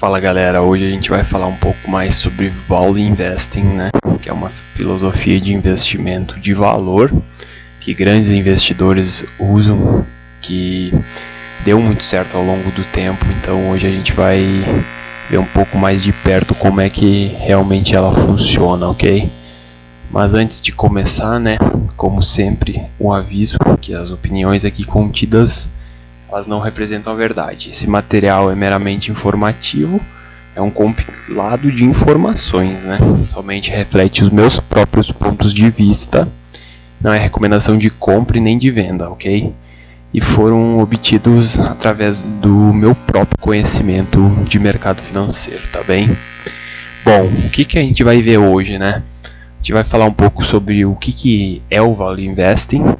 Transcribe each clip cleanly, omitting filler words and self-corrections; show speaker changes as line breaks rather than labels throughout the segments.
Fala galera, hoje a gente vai falar um pouco mais sobre Value Investing, né? Que é uma filosofia de investimento de valor que grandes investidores usam, que deu muito certo ao longo do tempo. Então hoje a gente vai ver um pouco mais de perto como é que realmente ela funciona, ok? Mas antes de começar, né, como sempre, um aviso que as opiniões aqui contidas elas não representam a verdade. Esse material é meramente informativo, é um compilado de informações, né? Somente reflete os meus próprios pontos de vista, não é recomendação de compra e nem de venda, ok? E foram obtidos através do meu próprio conhecimento de mercado financeiro, tá bem? Bom, o que a gente vai ver hoje, né? A gente vai falar um pouco sobre o que é o Value Investing,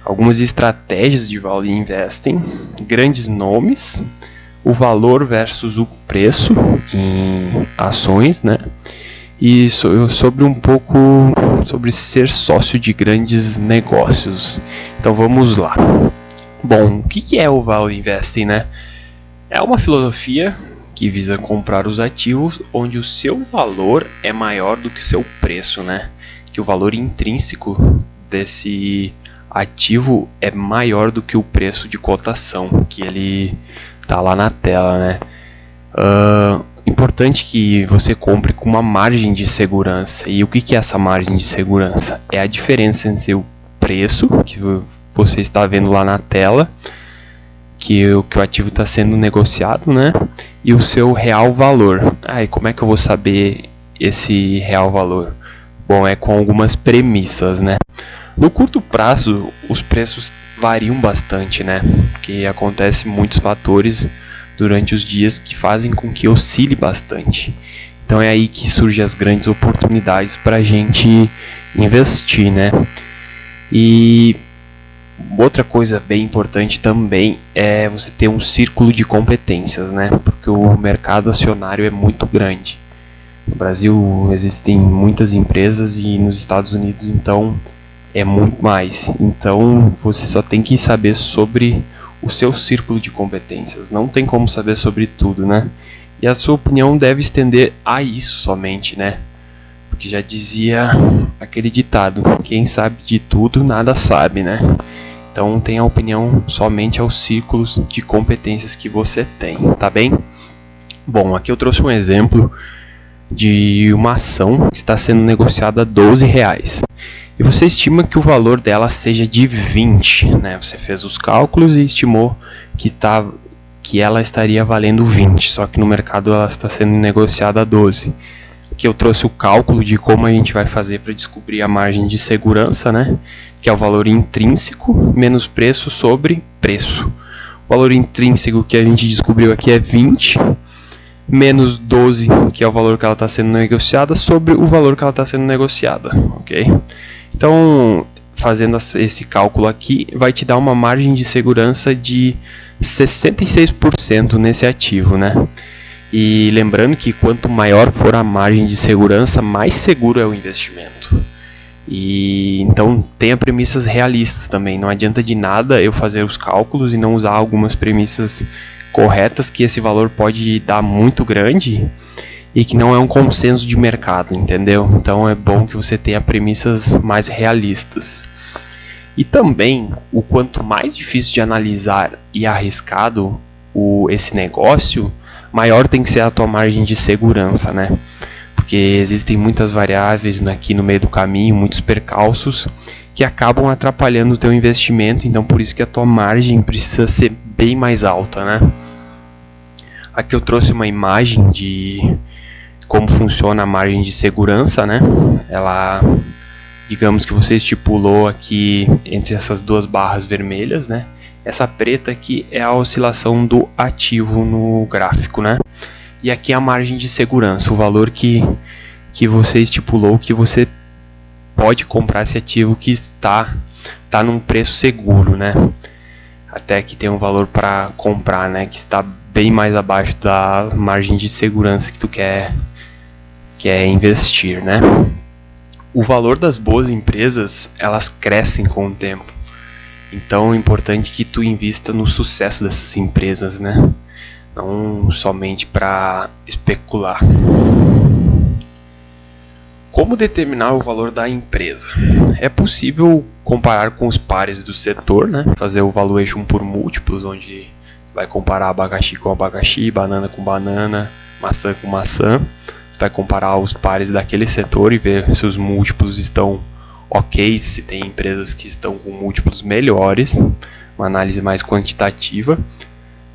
algumas estratégias de Value Investing, grandes nomes, o valor versus o preço em ações, né? E sobre um pouco sobre ser sócio de grandes negócios. Então vamos lá. Bom, o que é o Value Investing, né? É uma filosofia que visa comprar os ativos onde o seu valor é maior do que o seu preço, né? Que o valor intrínseco desse ativo é maior do que o preço de cotação, que ele tá lá na tela, né? Importante que você compre com uma margem de segurança. E o que é essa margem de segurança? É a diferença entre o preço que você está vendo lá na tela, que o ativo está sendo negociado, né? E o seu real valor. E como é que eu vou saber esse real valor? Bom, é com algumas premissas, né? No curto prazo, os preços variam bastante, né? Porque acontecem muitos fatores durante os dias que fazem com que oscile bastante. Então é aí que surgem as grandes oportunidades para a gente investir, né? E outra coisa bem importante também é você ter um círculo de competências, né? Porque o mercado acionário é muito grande. No Brasil existem muitas empresas e nos Estados Unidos, então, é muito mais. Então você só tem que saber sobre o seu círculo de competências. Não tem como saber sobre tudo, né? E a sua opinião deve estender a isso somente, né? Porque já dizia aquele ditado: quem sabe de tudo, nada sabe, né? Então tenha a opinião somente aos círculos de competências que você tem, tá bem? Bom, aqui eu trouxe um exemplo de uma ação que está sendo negociada a R$12. E você estima que o valor dela seja de 20, né? Você fez os cálculos e estimou que ela estaria valendo 20, só que no mercado ela está sendo negociada a 12. Aqui eu trouxe o cálculo de como a gente vai fazer para descobrir a margem de segurança, né? Que é o valor intrínseco menos preço sobre preço. O valor intrínseco que a gente descobriu aqui é 20, menos 12, que é o valor que ela está sendo negociada, sobre o valor que ela está sendo negociada, ok? Então, fazendo esse cálculo aqui, vai te dar uma margem de segurança de 66% nesse ativo, né? E lembrando que quanto maior for a margem de segurança, mais seguro é o investimento. E então tenha premissas realistas também. Não adianta de nada eu fazer os cálculos e não usar algumas premissas corretas, que esse valor pode dar muito grande e que não é um consenso de mercado, entendeu? Então é bom que você tenha premissas mais realistas. E também, o quanto mais difícil de analisar e arriscado esse negócio, maior tem que ser a tua margem de segurança, né? Porque existem muitas variáveis aqui no meio do caminho, muitos percalços que acabam atrapalhando o teu investimento, então por isso que a tua margem precisa ser bem mais alta, né? Aqui eu trouxe uma imagem de como funciona a margem de segurança, né? Ela, digamos que você estipulou aqui entre essas duas barras vermelhas, né? Essa preta aqui é a oscilação do ativo no gráfico, né? E aqui é a margem de segurança, o valor que você estipulou que você pode comprar esse ativo que está num preço seguro, né? Até que tem um valor para comprar, né? Que está bem mais abaixo da margem de segurança que tu quer investir, né? O valor das boas empresas, elas crescem com o tempo. Então é importante que tu invista no sucesso dessas empresas, né? não somente para especular. Como determinar o valor da empresa? É possível comparar com os pares do setor, né? Fazer o valuation por múltiplos, onde você vai comparar abacaxi com abacaxi, banana com banana, maçã com maçã. Você vai comparar os pares daquele setor e ver se os múltiplos estão ok, se tem empresas que estão com múltiplos melhores, uma análise mais quantitativa.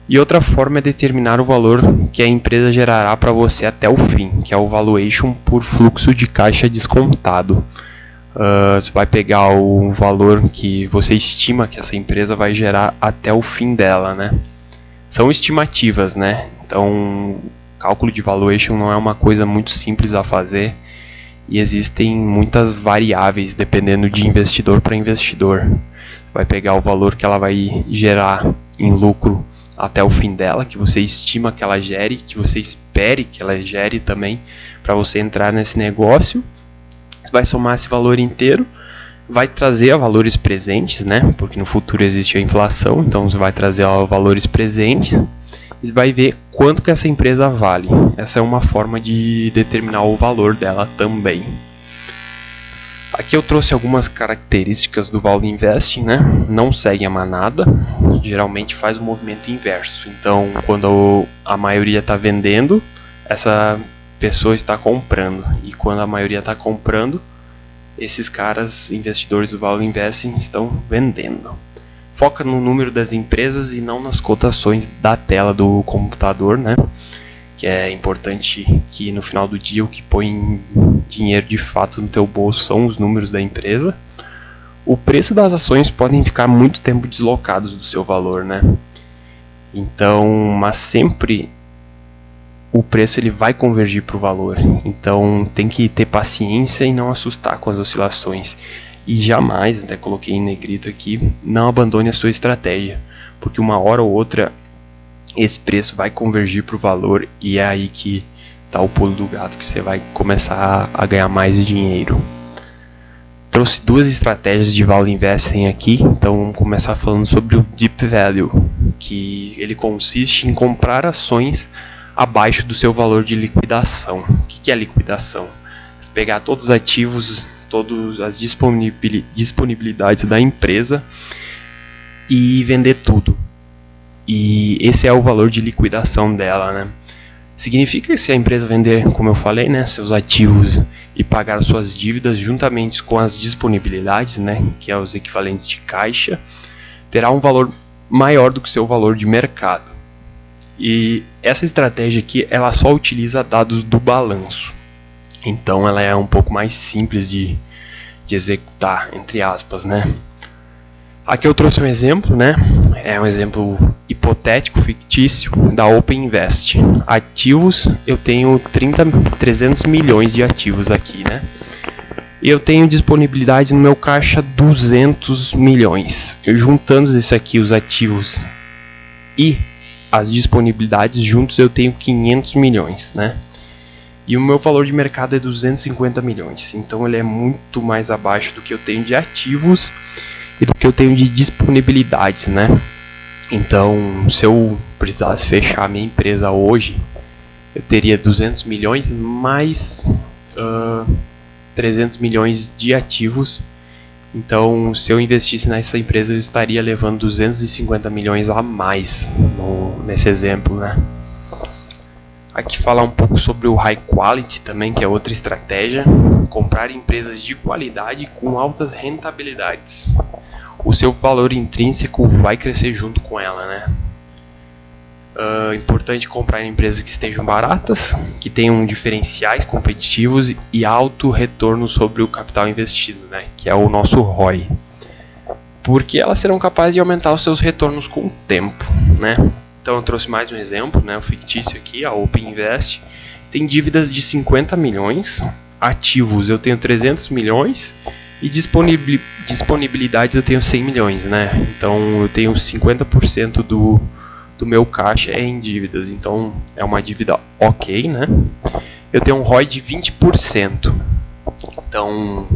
E outra forma é determinar o valor que a empresa gerará para você até o fim, que é o valuation por fluxo de caixa descontado. Você vai pegar o valor que você estima que essa empresa vai gerar até o fim dela, né? São estimativas, né? Então, cálculo de valuation não é uma coisa muito simples a fazer e existem muitas variáveis dependendo de investidor para investidor. Você vai pegar o valor que ela vai gerar em lucro até o fim dela, que você estima que ela gere, que você espere que ela gere também para você entrar nesse negócio. Você vai somar esse valor inteiro, vai trazer a valores presentes, né? Porque no futuro existe a inflação, então você vai trazer a valores presentes e vai ver quanto que essa empresa vale. Essa é uma forma de determinar o valor dela também. Aqui eu trouxe algumas características do Value Investing, né? Não segue a manada, geralmente faz o movimento inverso. Então, quando a maioria está vendendo, essa pessoa está comprando. E quando a maioria está comprando, esses caras, investidores do Value Investing, estão vendendo. Foca no número das empresas e não nas cotações da tela do computador, né? Que é importante que no final do dia o que põe dinheiro de fato no teu bolso são os números da empresa. O preço das ações podem ficar muito tempo deslocados do seu valor, né? Então, mas sempre o preço ele vai convergir para o valor. Então tem que ter paciência e não assustar com as oscilações. E jamais, até coloquei em negrito aqui, não abandone a sua estratégia, porque uma hora ou outra esse preço vai convergir para o valor e é aí que está o pulo do gato, que você vai começar a ganhar mais dinheiro. Trouxe duas estratégias de Value Investing aqui, então vamos começar falando sobre o Deep Value, que ele consiste em comprar ações abaixo do seu valor de liquidação. O que é liquidação? É pegar todos os ativos, todas as disponibilidades da empresa e vender tudo. E esse é o valor de liquidação dela, né? Significa que se a empresa vender, como eu falei, né, seus ativos e pagar suas dívidas juntamente com as disponibilidades, né, que é os equivalentes de caixa, terá um valor maior do que seu valor de mercado. E essa estratégia aqui, ela só utiliza dados do balanço. Então ela é um pouco mais simples de executar, entre aspas, né? Aqui eu trouxe um exemplo, né? É um exemplo hipotético, fictício, da Open Invest. Ativos, eu tenho 300 milhões de ativos aqui, né? E eu tenho disponibilidade no meu caixa 200 milhões. Eu juntando isso aqui, os ativos e as disponibilidades juntos, eu tenho 500 milhões, né? E o meu valor de mercado é 250 milhões. Então ele é muito mais abaixo do que eu tenho de ativos e do que eu tenho de disponibilidades, né? Então, se eu precisasse fechar a minha empresa hoje, eu teria 200 milhões mais 300 milhões de ativos. Então, se eu investisse nessa empresa, eu estaria levando 250 milhões a mais nesse exemplo, né? Aqui falar um pouco sobre o High Quality também, que é outra estratégia. Comprar empresas de qualidade com altas rentabilidades. O seu valor intrínseco vai crescer junto com ela, né? Importante comprar empresas que estejam baratas, que tenham diferenciais competitivos e alto retorno sobre o capital investido, né? Que é o nosso ROI. Porque elas serão capazes de aumentar os seus retornos com o tempo, né? Então eu trouxe mais um exemplo, né? O fictício aqui, a Open Invest, tem dívidas de 50 milhões, ativos eu tenho 300 milhões e disponibilidades eu tenho 100 milhões, né? Então eu tenho 50% do meu caixa é em dívidas, então é uma dívida ok, né? Eu tenho um ROI de 20%. Então,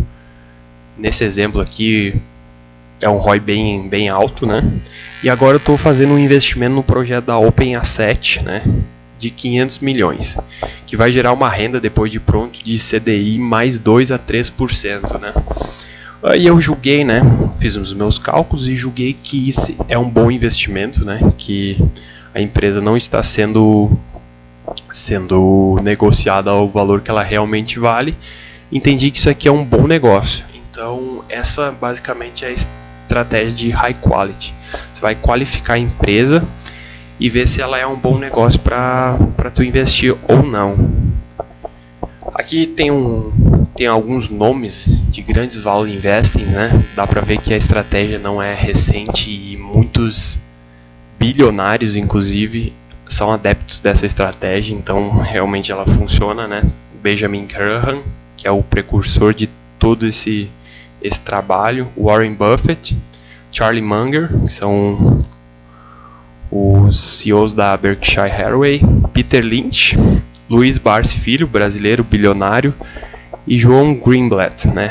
nesse exemplo aqui, é um ROI bem alto, né? E agora eu estou fazendo um investimento no projeto da Open Asset, né? De 500 milhões, que vai gerar uma renda depois de pronto de CDI mais 2 a 3%, né? Aí eu julguei, né? Fiz os meus cálculos e julguei que isso é um bom investimento, né? Que a empresa não está sendo negociada ao valor que ela realmente vale. Entendi que isso aqui é um bom negócio. Então, essa basicamente é a estratégia de high quality. Você vai qualificar a empresa e ver se ela é um bom negócio para tu investir ou não. Aqui tem alguns nomes de grandes value investing, né? Dá para ver que a estratégia não é recente e muitos bilionários, inclusive, são adeptos dessa estratégia, então realmente ela funciona, né? Benjamin Graham, que é o precursor de todo esse trabalho, Warren Buffett, Charlie Munger, que são os CEOs da Berkshire Hathaway, Peter Lynch, Luiz Barsi Filho, brasileiro bilionário, e João Greenblatt, né?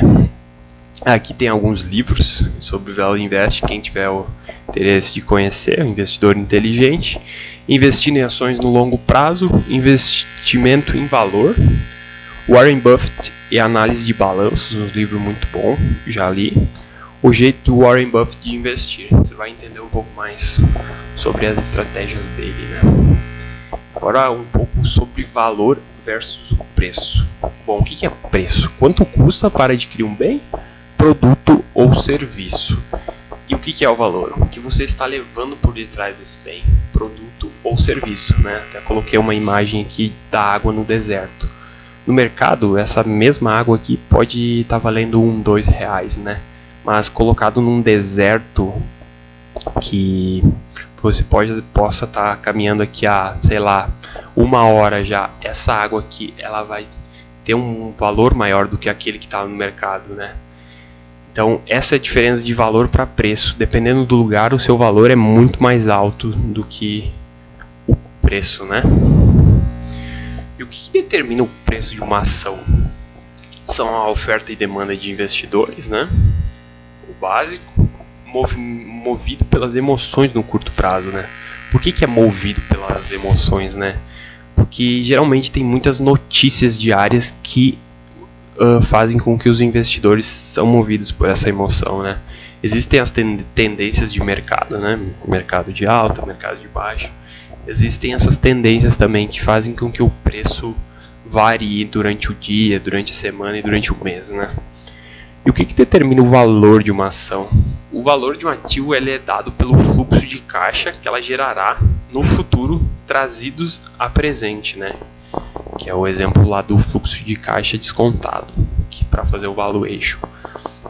Aqui tem alguns livros sobre Value Invest, quem tiver o interesse de conhecer, o investidor inteligente, investindo em ações no longo prazo, investimento em valor, Warren Buffett e análise de balanços, um livro muito bom, já li. O jeito do Warren Buffett de investir, você vai entender um pouco mais sobre as estratégias dele, né? Agora um pouco sobre valor versus o preço. Bom, o que é preço? Quanto custa para adquirir um bem, produto ou serviço? E o que é o valor? O que você está levando por detrás desse bem, produto ou serviço, né? Até coloquei uma imagem aqui da água no deserto. No mercado, essa mesma água aqui pode estar valendo R$1, R$2, né? Mas colocado num deserto que você possa estar caminhando aqui a, sei lá, 1 hora já, essa água aqui, ela vai ter um valor maior do que aquele que está no mercado, né? Então, essa é a diferença de valor para preço. Dependendo do lugar, o seu valor é muito mais alto do que o preço, né? E o que determina o preço de uma ação? São a oferta e demanda de investidores, né? O básico, movido pelas emoções no curto prazo, né? Por que é movido pelas emoções, né? Porque geralmente tem muitas notícias diárias que fazem com que os investidores são movidos por essa emoção, né? Existem as tendências de mercado, né? Mercado de alta, mercado de baixa. Existem essas tendências também que fazem com que o preço varie durante o dia, durante a semana e durante o mês, né? E o que determina o valor de uma ação? O valor de um ativo ele é dado pelo fluxo de caixa que ela gerará no futuro trazidos a presente, né? Que é o exemplo lá do fluxo de caixa descontado, que para fazer o valuation.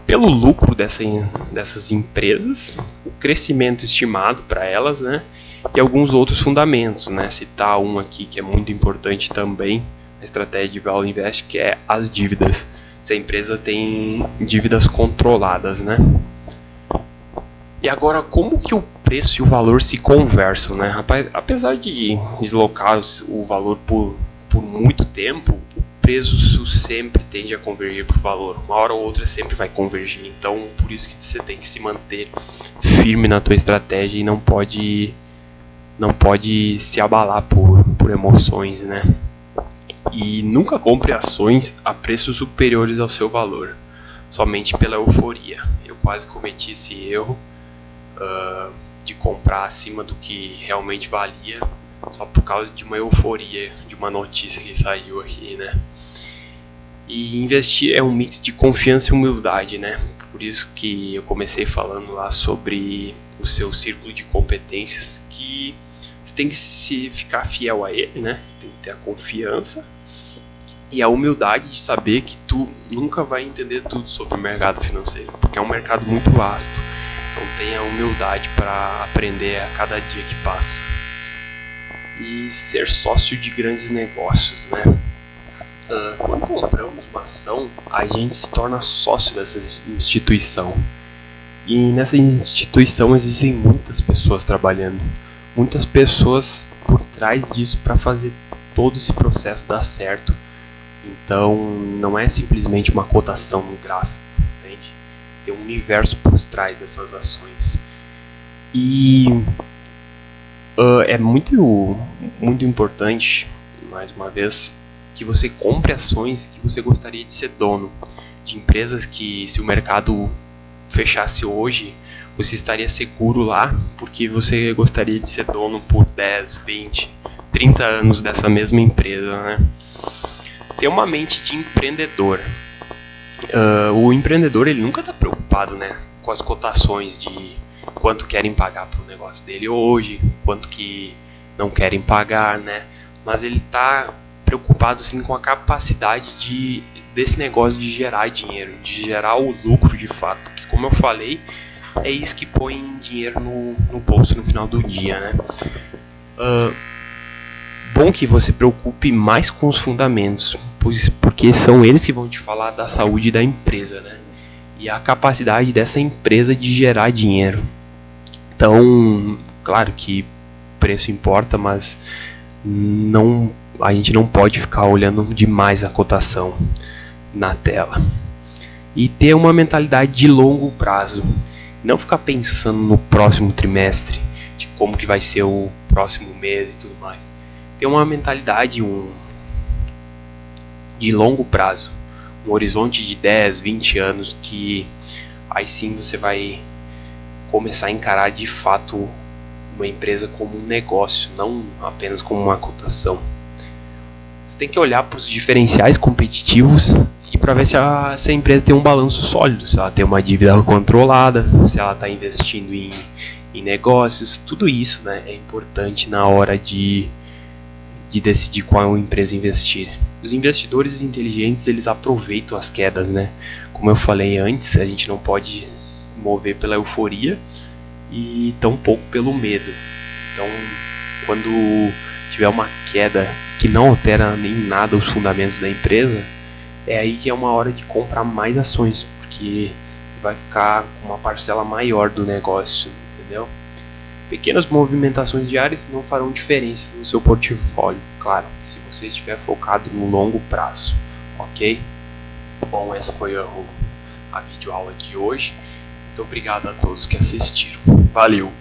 Pelo lucro dessas empresas, o crescimento estimado para elas, né? E alguns outros fundamentos, né? Citar um aqui que é muito importante também na estratégia de Value Invest, que é as dívidas. Se a empresa tem dívidas controladas, né? E agora, como que o preço e o valor se conversam, né? Apesar de deslocar o valor por muito tempo, o preço sempre tende a convergir para o valor. Uma hora ou outra sempre vai convergir. Então, por isso que você tem que se manter firme na tua estratégia e não pode se abalar por emoções, né? E nunca compre ações a preços superiores ao seu valor, somente pela euforia. Eu quase cometi esse erro de comprar acima do que realmente valia, só por causa de uma euforia, de uma notícia que saiu aqui, né? E investir é um mix de confiança e humildade, né? Por isso que eu comecei falando lá sobre o seu círculo de competências, que você tem que ficar fiel a ele, né? Tem que ter a confiança e a humildade de saber que tu nunca vai entender tudo sobre o mercado financeiro, porque é um mercado muito vasto. Então tenha humildade para aprender a cada dia que passa. E ser sócio de grandes negócios, né? Quando compramos uma ação, a gente se torna sócio dessa instituição. E nessa instituição existem muitas pessoas trabalhando, muitas pessoas por trás disso para fazer todo esse processo dar certo. Então não é simplesmente uma cotação no gráfico, entende? Tem universo por trás dessas ações. E é muito importante, mais uma vez, que você compre ações que você gostaria de ser dono, de empresas que, se o mercado fechasse hoje, você estaria seguro lá, porque você gostaria de ser dono por 10, 20, 30 anos dessa mesma empresa, né? Ter uma mente de empreendedor. O empreendedor, ele nunca está preocupado, né, com as cotações de quanto querem pagar para o negócio dele hoje, quanto que não querem pagar, né? Mas ele está preocupado sim com a capacidade desse negócio de gerar dinheiro, de gerar o lucro de fato. Que, como eu falei, é isso que põe dinheiro no bolso no final do dia, né? Bom que você preocupe mais com os fundamentos, porque são eles que vão te falar da saúde da empresa, né? E a capacidade dessa empresa de gerar dinheiro. Então, claro que preço importa, mas a gente não pode ficar olhando demais a cotação na tela. E ter uma mentalidade de longo prazo. Não ficar pensando no próximo trimestre, de como que vai ser o próximo mês e tudo mais. Ter uma mentalidade de longo prazo. Um horizonte de 10, 20 anos, que aí sim você vai começar a encarar de fato uma empresa como um negócio, não apenas como uma cotação. Você tem que olhar para os diferenciais competitivos e para ver se essa empresa tem um balanço sólido, se ela tem uma dívida controlada, se ela está investindo em negócios. Tudo isso, né, é importante na hora de decidir qual empresa investir. Os investidores inteligentes, eles aproveitam as quedas, né? Como eu falei antes, a gente não pode se mover pela euforia e tampouco pelo medo. Então, quando tiver uma queda que não altera nem nada os fundamentos da empresa, é aí que é uma hora de comprar mais ações, porque vai ficar com uma parcela maior do negócio, entendeu? Pequenas movimentações diárias não farão diferença no seu portfólio, claro, se você estiver focado no longo prazo, ok? Bom, essa foi a videoaula de hoje. Muito obrigado a todos que assistiram. Valeu!